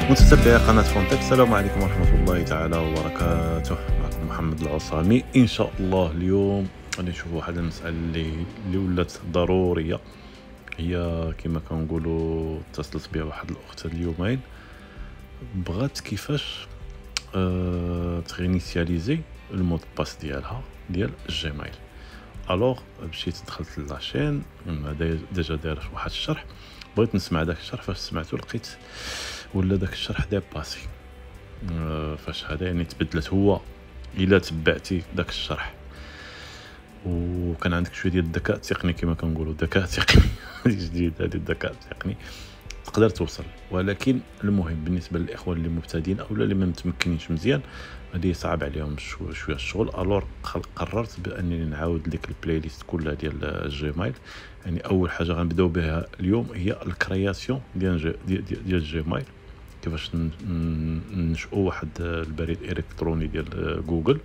متتبعي قناة فونتك، السلام عليكم ورحمة الله تعالى وبركاته. معكم محمد العصامي. إن شاء الله اليوم غادي نشوفوا واحد المسألة اللي ولات ضرورية، هي كما كنقولوا اتصلت بها واحد الأخت هاد اليومين، بغات كيفاش تغينيسياليزي المود باس ديالها ديال الجيميل. الوغ مشيت دخلت لاشين ديجا داير واحد الشرح، بغيت نسمع داك الشرح. فاش سمعتو لقيت ولا داك الشرح ديباسي. فاش هذا يعني تبدلت، هو الا تبعتي داك الشرح وكان عندك شويه ديال الذكاء التقني، كما كنقولوا الذكاء التقني جديد، هذا الذكاء التقني تقدر توصل. ولكن المهم بالنسبه للاخوان اللي مبتدئين او اللي ما متمكنينش مزيان، غادي صعب عليهم شويه الشغل. الور قررت بانني نعاود ديك البلاي ليست كلها ديال الجيميل. يعني اول حاجه غنبداو بها اليوم هي الكرياسيون ديال الجيميل، كيفاش ننشئوا واحد البريد الكتروني ديال جوجل،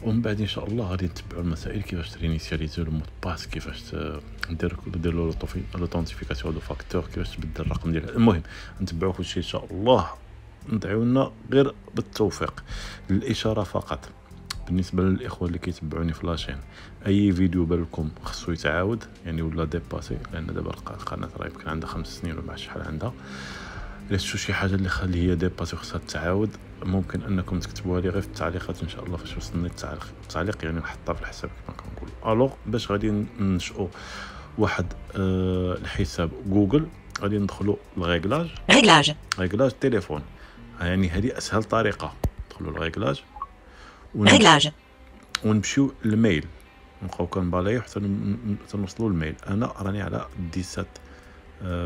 ومن بعد ان شاء الله غادي نتبعوا المسائل كيفاش ترينيسياليزيو المود باس، كيفاش ديروا لوطونتيفيكاسيون دو فاكتور، كيفاش تبدل الرقم ديالها. المهم نتبعوا كل شيء ان شاء الله. ندعيو لنا غير بالتوفيق. الاشاره فقط بالنسبه للاخوه اللي كيتبعوني في لاشين، اي فيديو بالكم خصو يتعاود يعني ولا ديباسي، لان دابا القناه راه يمكن عندها 5 سنين ولا شحال عندها. الا شفتوا شي حاجه اللي هي ديباسي خصها تتعاود، ممكن انكم تكتبوها لي غير في التعليقات ان شاء الله. فاش وصلني التعليق يعني نحطها في الحساب كما كنقولوا. الوغ باش غادي ننشئوا واحد الحساب جوجل، غادي ندخلوا للريغلاج تليفون. يعني هذه اسهل طريقه. ندخلوا للريغلاج ونمشيو للميل، نبقاو كنبالايو حتى نوصلوا للميل. انا راني على 17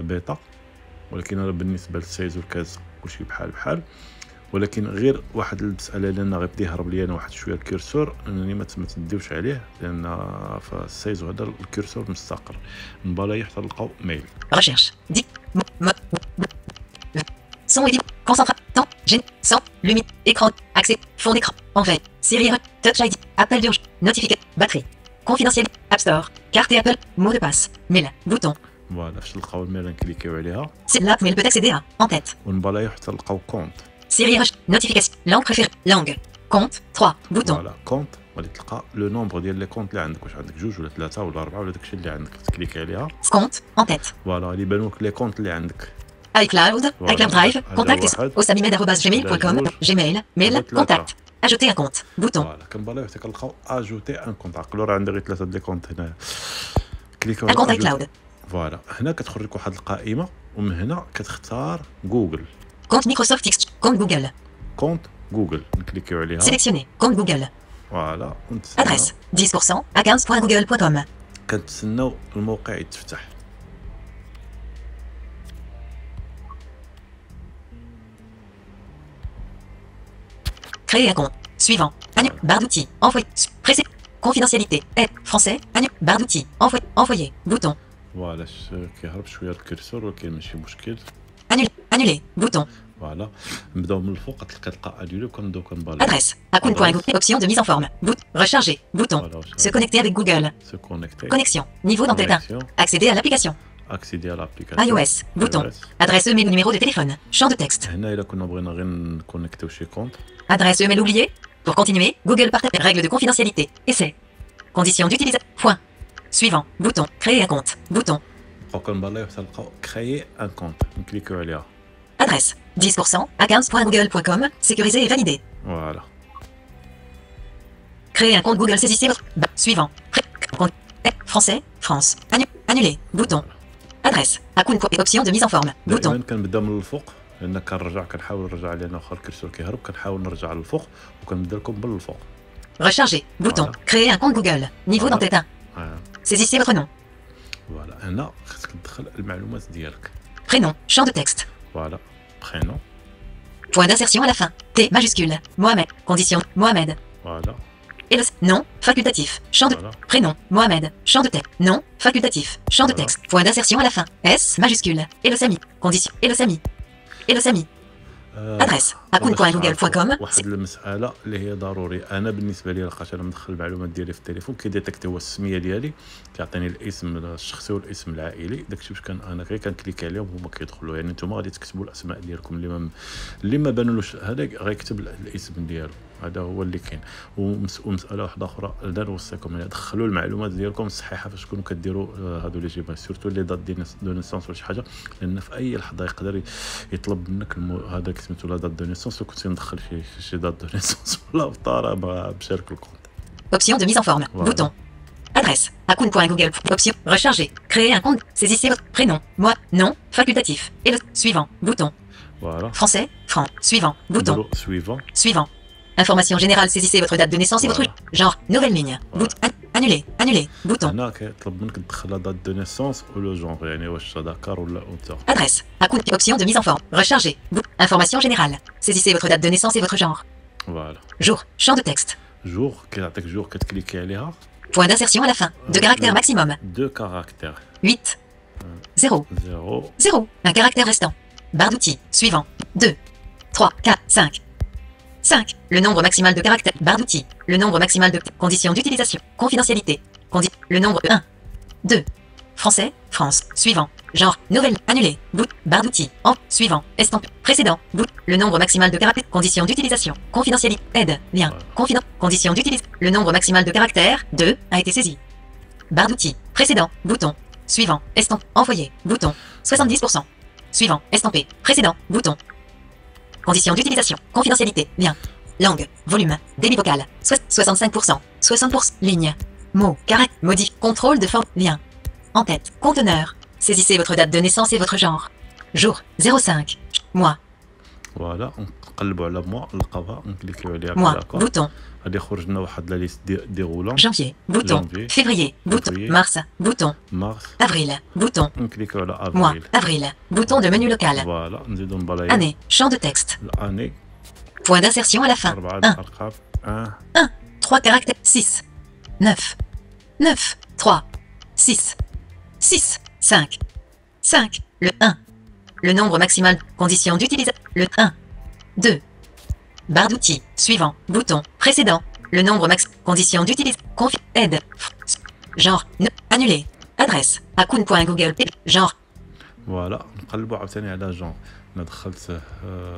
بيتا، ولكن انا بالنسبه للسايز والكاز كلشي بحال، ولكن غير واحد المساله لان غيبدا يهرب لي انا واحد شويه الكيرسور، انني ما تديوش عليه، لان في السايز هذا الكيرسور مستقر. نبالاي حتى نلقاو ميل. Recherche. Dit. Son et concentration. Temps. Gen. Son. Lumière. Écran. Accès. Fond d'écran. En veille. Siri. Touch ID. Appel d'urgence. Notification. Batterie. Confidentialité. App Store. Carte et Apple. Mot de passe. Mail. Bouton. فوالا فاش نلقاو الميل نكليكيو عليها. C'est là que mail peut accéder à. En tête. ونبالايو حتى نلقاو كونت. Siri. Notification. Langue préférée. Langue. Compte. 3. Bouton. فوالا كونت، غادي تلقى لو نومبر ديال لي كونت اللي عندك، واش عندك 2 ولا 3 ولا 4 ولا داكشي اللي عندك، تكليكي عليها. Compte. En tête. فوالا غادي يبانوا لك لي كونت اللي عندك. iCloud. iCloud Drive. Contact. osamimed@gmail.com. Gmail. Mail. Contact. Ajouter un compte. Bouton. فوالا كنبالايو حتى كنلقاو اجوتي ان كونت. عقلوا راه عندي غير 3 ديال لي كونت هنا. كليكيو Un compte iCloud. فوالا هنا كتخرج لك واحد القائمه، ومن هنا كتختار جوجل. Compte Microsoft X. Compte Google. كونت جوجل نكليكيو عليها. Sélectionner. Compte Google. فوالا Adresse. 10% à 15.google.com. كنتسناو الموقع يتفتح. Créer un compte. Suivant. Barre d'outils. Envoyer. Presser. Confidentialité. Aide. Français. Barre d'outils. Envoyer. Bouton. فوالا كيهرب شويه الكرسور، ولكن ماشي مشكل. Annuler. Bouton. فوالا نبداو من الفوق، تلقى انيولي وكنبداو كنبالي. Adresse. Accoun.google. Option de mise en forme. Recharger. Bouton. Se connecter avec Google. Se connecter. Connexion. Niveau d'entête 1. Accéder à l'application. Accéder à l'application. iOS. Bouton. Adresse email ou numéro de téléphone. Champ de texte. هنا الا كنا بغينا غير نكونيكتيو شي كونت. Adresse email oubliée. Pour continuer, Google partage. Règles de confidentialité. Essai. Conditions d'utilisation. Point. Suivant. Bouton. Créer un compte. Bouton. نبقاو كنبالايو حتى نلقاو créer un compte، نكليكيو عليها. Adresse. 10% à 15.google.com. Sécurisé et validé. فوالا Créer un compte Google. Saisissez votre. Suivant. Français. France. Annuler. Bouton. Adresse. Accoun. Option de mise en forme. Bouton. دائما كنبدا من الفوق، لان كنحاول نرجع لان اخر الكرسور كيهرب، كنحاول نرجع للفوق وكنبدا لكم بالفوق. Recharger. Bouton. Créer un compte Google. Niveau d'entête 1. Saisissez votre nom. فوالا هنا خصك تدخل المعلومات ديالك. Prénom. Champ de texte. فوالا prénom. Point d'insertion à la fin. T majuscule. Mohamed. Condition. Mohamed. فوالا Et le nom. Facultatif. Champ de Voilà. prénom. Mohamed. Champ de texte. Nom. Facultatif. Champ de Voilà. texte. Point d'insertion à la fin. S majuscule. Et le SAMI. Condition. Et le SAMI. Et le SAMI. Adresse akoun.google.com. واحد المساله اللي هي ضروري انا بالنسبه لي لقيت انا مدخل المعلومات ديالي في التليفون كيديتيكتي هو السميه ديالي كيعطيني الاسم الشخصي والاسم العائلي داكشي باش انا غير كنكليك عليهم هما كيدخلوا يعني نتوما غادي تكتبوا الاسماء ديالكم اللي ما بانولوش هذا غيكتب الاسم ديالو هذا هو اللي كاين ومساله واحده اخرى انا نوصيكم يعني دخلوا المعلومات ديالكم الصحيحه فاش تكونوا كديروا هادو لي جيميل سورتو لي دات دو نيسونس ولا شي حاجه لان في اي لحظه يقدر يطلب منك هذاك سميتو لا دات دو نيسونس وكنت ندخل شي دات دو نيسونس ولا بطاره بشارك الكونت. Option de mise en forme. Voilà. Bouton. Adresse. Akoun.google. Option. Recharger. Créer un compte. Saisissez votre prénom. Moi. Nom. Facultatif. Et le suivant. Bouton. Voilà. Français. Franc. Suivant. Bouton. Suivant. Suivant. Information générale. Saisissez votre date de naissance et votre genre. Nouvelle ligne. Bouton. Annuler. Annuler. Bouton. هنا كيطلب منك تدخل لا دات دو نيسونس ولو جونغ يعني واش ذكر ولا انثى. Adresse. Akoun. Option de mise en forme. Recharger. Information générale. Saisissez votre date de naissance et votre genre. Voilà. Jour. Champ de texte. جور كيعطيك جور كتكليكي عليها. Point d'insertion à la fin. De caractères maximum. 2 caractères. 8. 0. 0. 0. Un caractère restant. Barre d'outils. Suivant. 2. 3. 4. 5. 5. Le nombre maximal de caractères. Barre d'outils. Le nombre maximal de conditions d'utilisation. Confidentialité. Le nombre 1. 2. Français. France. Suivant. Genre. Nouvelle. Annulé. Bout. Barre d'outils. En. Suivant. Estampe. Précédent. Bout. Le nombre maximal de caractères. Conditions d'utilisation. Confidentialité. Aide. Lien. Confident. Conditions d'utilisation. Le nombre maximal de caractères. 2. A été saisi. Barre d'outils. Précédent. Bouton. Suivant. Estampe. Envoyé. Bouton. 70%. Suivant. Estampé. Précédent. Bouton. Conditions d'utilisation. Confidentialité. Lien. Langue. Volume. Débit vocal. 65%. 60%. Ligne. Mot. Caractère. Modif. Contrôle de forme. Lien. En tête. Conteneur. Saisissez votre date de naissance et votre genre. Jour. 05. Mois. فوالا نقلبوا على موا نلقاوها نكليكيو عليها Mois. هكا Bouton. غادي يخرج لنا واحد لا ليست ديغولون. Janvier. Bouton. Janvier. Février. Bouton. Février. Mars. Bouton. مارس Avril. Bouton. نكليكيو على Mois. افريل. Avril. Bouton de menu local. فوالا نزيدو نبلايو Année. Champ de texte. الاني Point d'insertion à la fin. 4 1. ارقام 1 3 caractères. 6. 9. 9. 3. 6. 6. 5. 5. Le 1. Le nombre maximal. Condition d'utilisation. Le 1. 2. Barre d'outils. Suivant. Bouton. Précédent. Le nombre max. Condition d'utilisation. Aide. Genre. Annuler. Adresse. Akoun.google. Genre. فوالا نقلبوا عاوتاني على جون انا دخلت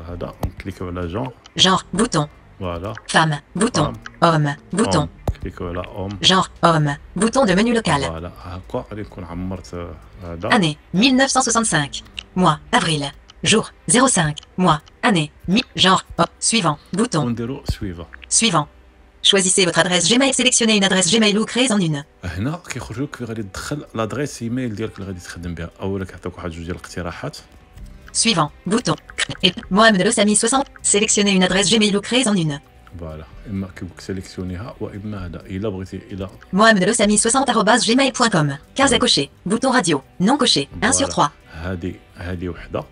هذا نكليكيو على جون Genre. Bouton. فوالا Femme. Bouton. Homme. Bouton. كليكيو على اوم Genre. Homme. Bouton de menu local. فوالا هكا غادي نكون عمرت هذا Année 1965. Mois. Avril. Jour. 05. Mois. Année. Genre. Suivant. Bouton. ونديرو سويفا. Suivant. Choisissez votre adresse Gmail. Sélectionnez une adresse Gmail ou créez en une. هنا كيخرج لك غادي تدخل لادريس ايميل ديالك اللي غادي تخدم بها اولا كيعطيوك واحد جوج ديال الاقتراحات. Suivant. Bouton. Et Mohamed Le Sami 60. Sélectionnez une adresse Gmail ou créez en une. فوالا اما كيقولك سيليكسيونيها واما هذا الا بغيتي الا Mohamed Le Sami 60@gmail.com. Case à cocher. Bouton radio. Non coché. 1 sur 3. هذه وحده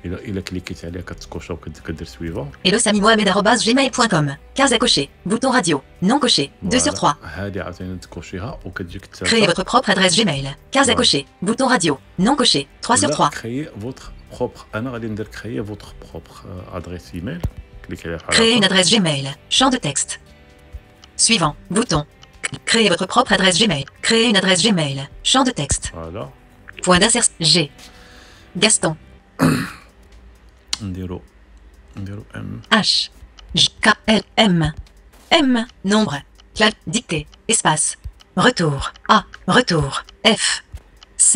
الا كليكيت عليها كتكوشا وكدير سويفا. Et le Sami Mohamed@gmail.com. Case à cocher. Bouton radio. Non coché. 2 sur 3. هذه عاوتاني تكوشيها وكتجيك Créez votre propre adresse Gmail. Case à Voilà. cocher. Bouton radio. Non coché. 3 sur 3. Créer votre propre. انا غادي ندير créer votre propre adresse email. كليكي عليها بحال Créez هكا. une adresse Gmail. Champ de texte. Suivant. Bouton. Créez votre propre adresse Gmail. Créez une adresse Gmail. Champ de texte. فوالا Point d'insertion. G. Gaston. نديرو ام H. J. K. L. M. M. Nombre. Clave. Dictée. Espace. Retour. A. Retour. F. C.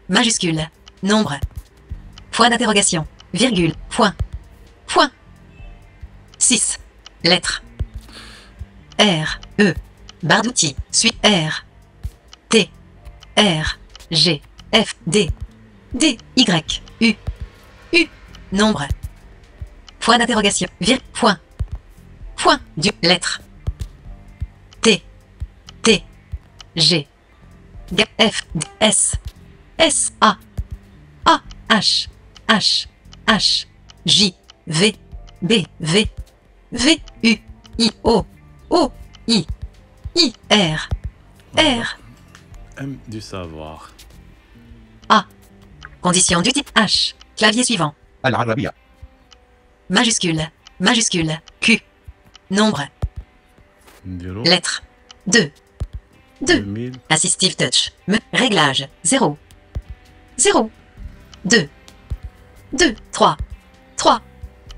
Majuscule. Nombre. Point d'interrogation. Virgule. Point. Point. 6. Lettres. R. E. Barre d'outils. Suite R. T. R. G. F. D. D. Y. U. U. Nombre. Point d'interrogation. Point. Point. Du. Lettre. T. T. G. G. F. D, S. S. A. A. H. H. H. J. V. B. V. V. U. I. O. O. I. I. R. R. M du savoir. A. Condition du type H. Clavier suivant. العربية Majuscule. Majuscule. Q. Nombre. نديرو Lettre. 2. 2. 2000 Assistive touch. Réglage. 0. 0. 2. 2. 3. 3.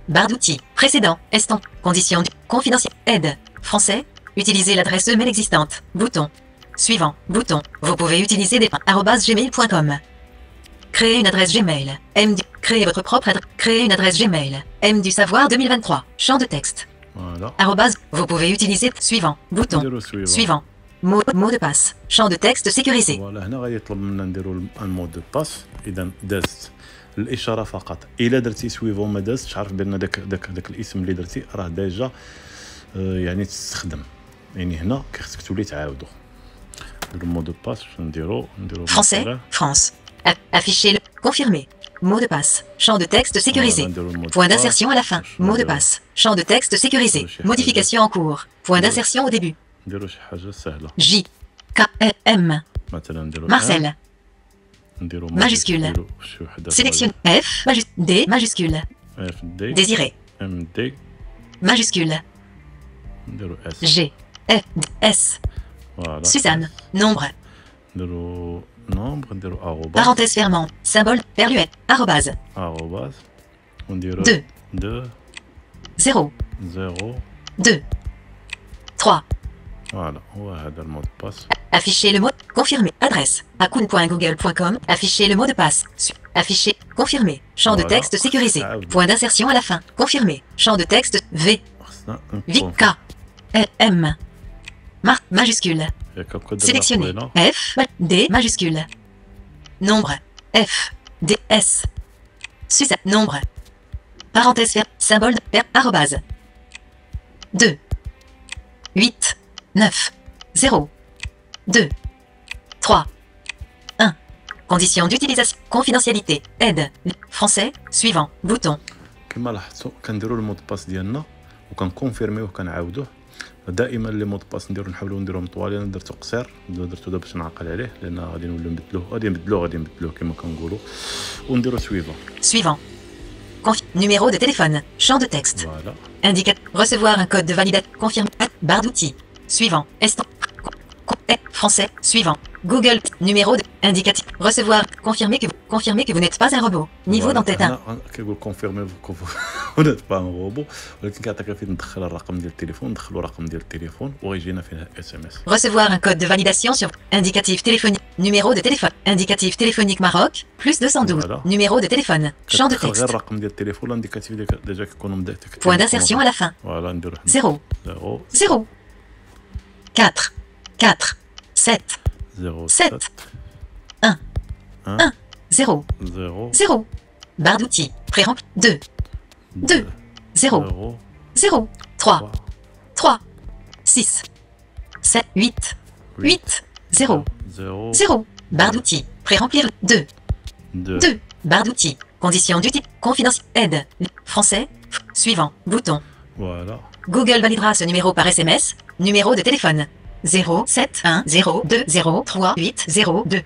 Barre d'outils. Précédent. Estampe. Conditions. Confidentiel. Aide. Français. Utilisez l'adresse email existante. Bouton. Suivant. Bouton. Vous pouvez utiliser des @gmail.com. Créer une adresse Gmail. Créer votre propre adresse. Créer une adresse Gmail. M du savoir 2023. Champ de texte. فوالا Arrobase. Vous pouvez utiliser. Suivant. Bouton. نديرو سويفون Suivant. Mot de passe. Champ de texte sécurisé. فوالا هنا غادي يطلب منا نديرو ان مود دو باس. اذا دازت الاشاره فقط. الا درتي سويفون ما دازتش عرف بان داك الاسم اللي درتي راه ديجا يعني تستخدم. يعني هنا خصك تولي تعاودو. نديرو مود دو باس. نديرو Français. France. Afficher le. Confirmer. Mot de passe. Champ de texte sécurisé. Point d'insertion à la fin. Mot de passe. Champ de texte sécurisé. Modification en cours. Point d'insertion au début. نديرو شي حاجه سهله. J. K. M. مثلا نديرو Marcel. نديرو Majuscule. نديرو شي وحده Sélectionne. F. D. Majuscule. اف دي Désiré. ام دي Majuscule. نديرو اس. G. F. S. فوالا Suzanne. Nombre. نديرو نومبر. نديرو اروباس. Parenthèse fermante. Symbole. Perluette. Arrobase. اروباس ونديرو 2. 2 0. 0 2. 3. فوالا هو هذا المود باس. Afficher le mot. Confirmer. Adresse. Akoun.google.com. Afficher le mot de passe. Afficher. Confirmer. Champ de Voilà. texte sécurisé. Ah, oui. Point d'insertion à la fin. Confirmer. Champ de texte V. خصنا V. K. M. Majuscule. Sélectionner. F. D. Majuscule. Nombre. F. D. S. Suzanne. Nombre. Parenthèse fer. Symbole. Arrobase. 2. 8. 9. 0. 2. 3. 1. Conditions d'utilisation. Confidentialité. Aide. Français. Suivant. Bouton. كما لاحظتوا كنديروا المود باس ديالنا وكنكونفيرميوه وكنعاودوه. دائما لي مود باس نحاولوا نديروهم طوال. انا درتو قصير درتو باش نعقل عليه لان غادي نوليو نبدلوه كما كنقولوا ونديرو سويفون. Suivant. Numéro de téléphone. Champ de texte. فوالا Indicateur. Recevoir un code de validation. Confirme. Barre d'outils. Suivant. Français. Suivant. Google. Numéro de. Indicatif. Recevoir. Confirmer que vous n'êtes pas un robot. Niveau d'entête 1. كيقول كونفيرمي ونات با روبو ولكن كيعطيك فين تدخل الرقم ديال التليفون. ندخلوا الرقم ديال التليفون وغيجينا فيها اس ام اس. Recevoir un code de validation sur. Indicatif téléphonique. Numéro de téléphone. Indicatif téléphonique Maroc. Plus 212. Voilà. Numéro de téléphone. Champ de غير texte. الرقم ديال التليفون الانديكاتيف ديجا كيكونوا مديتك. Point d'insertion à la fin. فوالا نديرو 0. 0 0. 4. 4. 7. 0 7. 1. 1. 0. 0 0. Barre d'outils. Pré-rempli. 2. 2. 0. 0. 3. 3. 6. 7. 8. 8. 0. 0 0. Barre d'outils. Pré-remplir. 2. 2 2. Barre d'outils. Conditions d'outil. Confidentiel. Aide. Français. Suivant. Bouton. فوالا Google validera ce numéro par SMS. Numéro de téléphone. 0 7 1 0 2 0 3 8 0 2.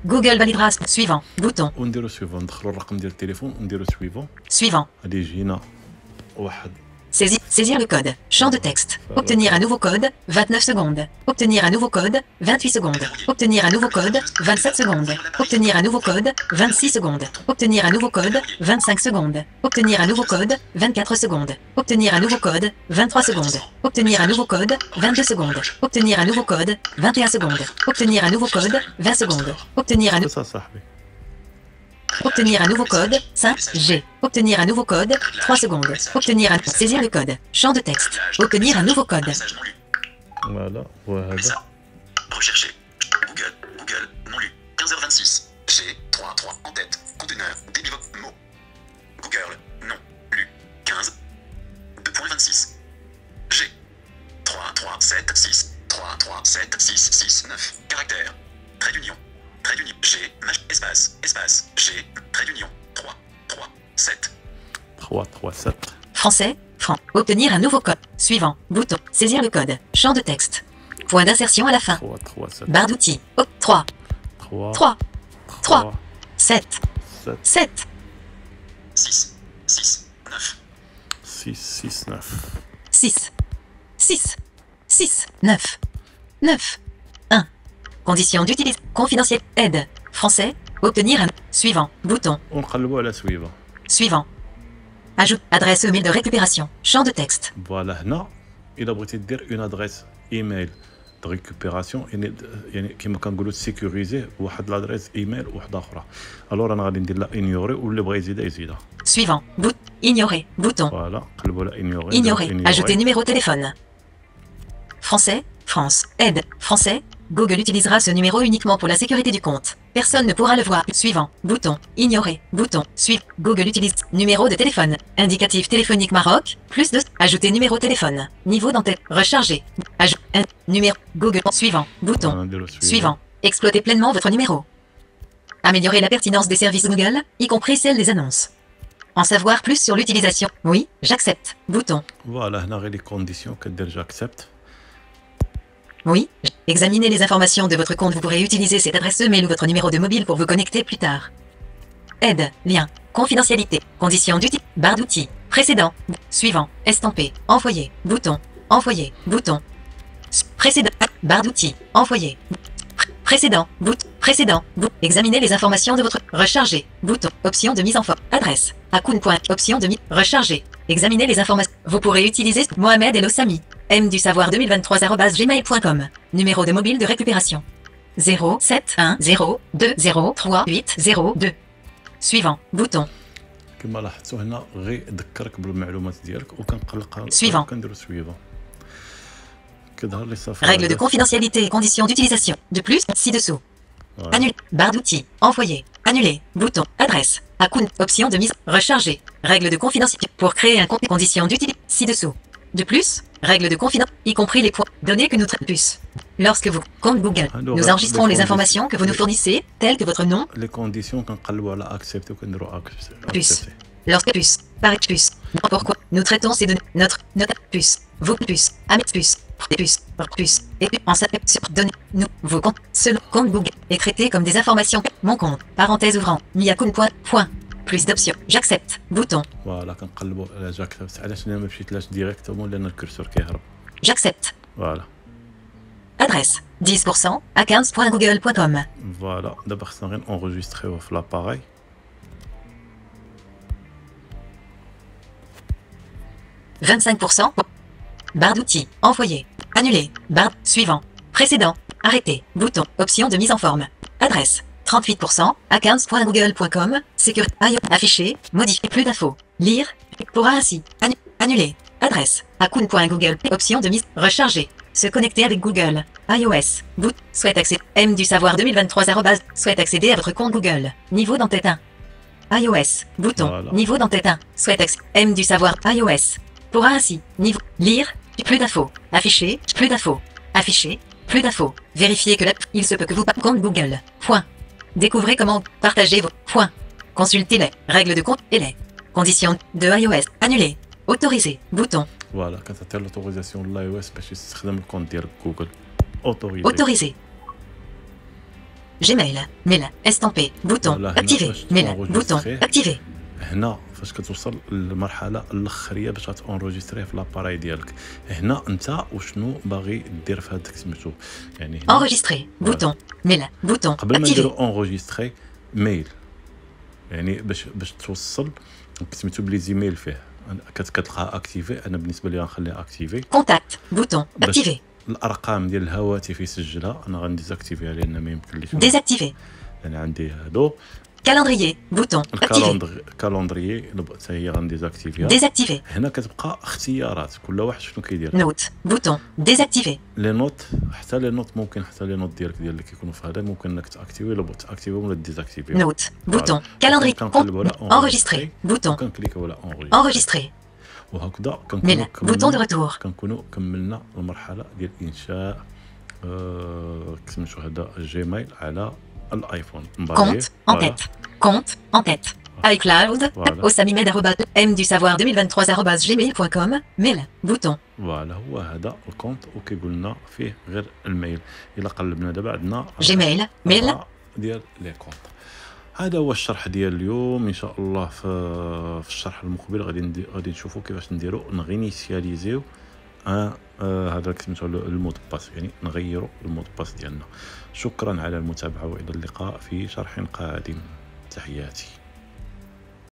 Google validera. Suivant. Bouton. ونديرو سويفون. ندخلوا الرقم ديال التليفون ونديرو سويفون. Suivant. غادي يجينا واحد. Saisir le code. Champ de texte. Obtenir un nouveau code. 29 secondes. Obtenir un nouveau code. 28 secondes. Obtenir un nouveau code. 27 secondes. Obtenir un nouveau code. 26 secondes. Obtenir un nouveau code. 25 secondes. Obtenir un nouveau code. 24 secondes. Obtenir un nouveau code. 23 secondes. Obtenir un nouveau code. 22 secondes. Obtenir un nouveau code. 21 secondes. Obtenir un nouveau code. 20 secondes. Obtenir un بس صاحبي Obtenir un nouveau code, 5G. Obtenir un nouveau code, 3 secondes. Obtenir un... Saisir le code. Champ de texte. Obtenir un nouveau code. Message non lu. فوالا وهذا Rechercher. Google, non lu. 15h26. J'ai 3 en tête. Conteneur. Début mot. Google, non, lu. 15. 2.26. J'ai 3 7 6. 3 7 6 6 9. Caractère. Trait d'union. Trait d'union. G. Espace. G. Trait d'union. 3 7. 3 3 7 Français, franc. Obtenir un nouveau code. Suivant. Bouton. Saisir le code. Champ de texte. Point d'insertion à la fin. 3 3 7 Barre d'outils. 3. 3 3. 3. 7. 7 7. 6 9. 669 6, 6, 6, 9, 9, 1. Conditions d'utilisation. Confidentiel. Aide. Français. Obtenir un. Suivant. Bouton. ونقلبوا على سويفه. Suivant. Ajoute. Adresse mail de récupération. Champ de texte. فوالا هنا الا بغيتي دير اون ادريس ايميل دو ريكوبيراسيون يعني كيما كنقولوا سيكوريزيه بواحد لادريس ايميل وحده اخرى. الوغ انا غادي ندير لا انيوري واللي بغى يزيدها يزيدها. Suivant. Ignorer. Bouton. فوالا قلبوا على انيوري. Ignorer. Ajouter numéro téléphone. Français. France. Aide. Français. Google utilisera ce numéro uniquement pour la sécurité du compte. Personne ne pourra le voir. Suivant. Bouton. Ignorer. Bouton. Suivre. Google utilise. Numéro de téléphone. Indicatif téléphonique Maroc. Plus de. Ajouter numéro téléphone. Niveau d'entête. Recharger. Ajoute. Un. Numéro. Google. Suivant. Bouton. Suivant. Exploitez pleinement votre numéro. Améliorer la pertinence des services Google, y compris celle des annonces. En savoir plus sur l'utilisation. Oui, j'accepte. Bouton. فوالا هنا غير لي كونديسيون كدير جاكسبت. Oui, examinez les informations de votre compte. Vous pourrez utiliser cette adresse mail ou votre numéro de mobile pour vous connecter plus tard. Aide, lien, confidentialité, conditions d'outil, barre d'outils, précédent, suivant, estampé, envoyer, bouton, envoyer, bouton, précédent, barre d'outils, envoyer, précédent, précédent, examinez les informations de votre, recharger, bouton, option de mise en forme, adresse, Akoun. Option de mise, recharger, examinez les informations. Vous pourrez utiliser Mohamed El Ossami. mdusavoir2023@gmail.com. Numéro de mobile de récupération. 0710203802. Suivant. Bouton. كما لاحظتوا هنا غير ذكرك بالمعلومات ديالك وكنقلقها. Suivant. كنديرو سويفا. كظهر لي صافي. Règles de confidentialité et conditions d'utilisation. De plus, ci-dessous. Voilà. Annuler. Barre d'outils. Envoyer. Annuler. Bouton. Adresse. Akoun. Option de mise. Recharger. Règles de confidentialité. Pour créer un compte et conditions d'utilisation. Ci-dessous. De plus, règles de confidentialité, y compris les points. Données que nous traitons plus. Lorsque vous, compte Google, Alors, nous enregistrons les informations que vous nous les- fournissez, telles que votre nom, لي كونديسيون كنقلبوا على اكسبتي وكنديروا plus. Lorsque plus, paraît plus. Pourquoi nous traitons ces données. Notre plus. Vos plus. Amis plus. Plus. Et en sur données. Nous, vos comptes, selon compte Google, est traité comme des informations. Mon compte, parenthèse ouvrant, miakoun. Point. Plus d'options. J'accepte. Bouton. فوالا كنقلبوا على جاكسبت. علاش انا ما مشيتلاش ديريكتومون لان الكرسور كيهرب. J'accepte. فوالا Adresse 10% à 15.google.com. فوالا دابا خصنا غير انغوجيستريوه في لاباراي. « 25%. Barre d'outils. Envoyer. Annuler. Barre. Suivant. Précédent. Arrêter. Bouton. Option de mise en forme. Adresse. 38% à 15.google.com. Sécurité. Afficher. Modifier. Plus d'infos. Lire. Pourra ainsi. Annuler. Adresse. Akoun.google. Option de mise. Recharger. Se connecter avec Google. iOS. Boot. Souhaite accéder. mdusavoir 2023. Souhaite accéder à votre compte Google. Niveau d'entête 1. iOS. Bouton. Voilà. Niveau d'entête 1. Souhaite accéder. mdusavoir. iOS. Pourra ainsi. Niveau. Lire. Plus d'infos. Afficher. Plus d'infos. Afficher. Plus d'infos. Vérifiez que il se peut que vous compte Google. Point. Découvrez comment partager vos points. Consultez les règles de compte et les conditions de iOS. Annuler. Autoriser. Bouton. فوالا كتعطي لوتوريزاسيون للاي او اس باش يستخدم الكونت ديال جوجل. اوتوريزي. Autoriser. Gmail. Mail. Estampé. Bouton. Voilà, هنا Activer. باش Mail. تenregistrer. Bouton. Activer. هنا فاش كتوصل للمرحله الاخريه باش غتونجستريه في لاباراي ديالك. هنا انت وشنو باغي دير في هذاك سميتو يعني هنا Enregistrer. Bouton. Mail. Bouton. قبل ما Activer. نديرو انغوجيستري ميل يعني باش توصل سميتو بلي زيميل فيه كتلقاها اكتيفي. انا بالنسبه لي غنخليها اكتيفي. Contact. Bouton. باش Activer. الارقام ديال الهواتف يسجلها انا غنديزاكتيفيها لان ما يمكنليش. Désactiver. انا عندي هادو Calendrier. Bouton. Activer. الكالندري حتى هي غنديزاكتيفيها. Désactiver. هنا كتبقى اختيارات كل واحد شنو كيدير. Note. Bouton. Désactiver. لي نوت حتى لي نوت ممكن حتى لي نوت ديالك اللي كيكونوا في هذا ممكن انك تاكتيفي ولا تاكتيفي ولا ديزاكتيفي. Note. Bouton. Calendrier. Enregistrer. Bouton. كنكليكو على Enregistrer. وهكذا Mail. Bouton de retour. كنكونوا كملنا المرحله ديال انشاء سميتو هذا جيميل على الايفون. Compte en tête. Compte en tête. iCloud. Voilà. Osamimed. mdusavoir2023@gmail.com. Mail. Bouton. فوالا هو هذا الكونت وكيقول لنا فيه غير الميل. الا قلبنا دابا عندنا Gmail. Mail. ديال لي كونت. هذا هو الشرح ديال اليوم. ان شاء الله في الشرح المقبل غادي نشوفوا كيفاش نديروا نغينيسياليزيو هذا سميتو المود باس، يعني نغيروا المود باس ديالنا. شكرا على المتابعه والى اللقاء في شرح قادم. تحياتي.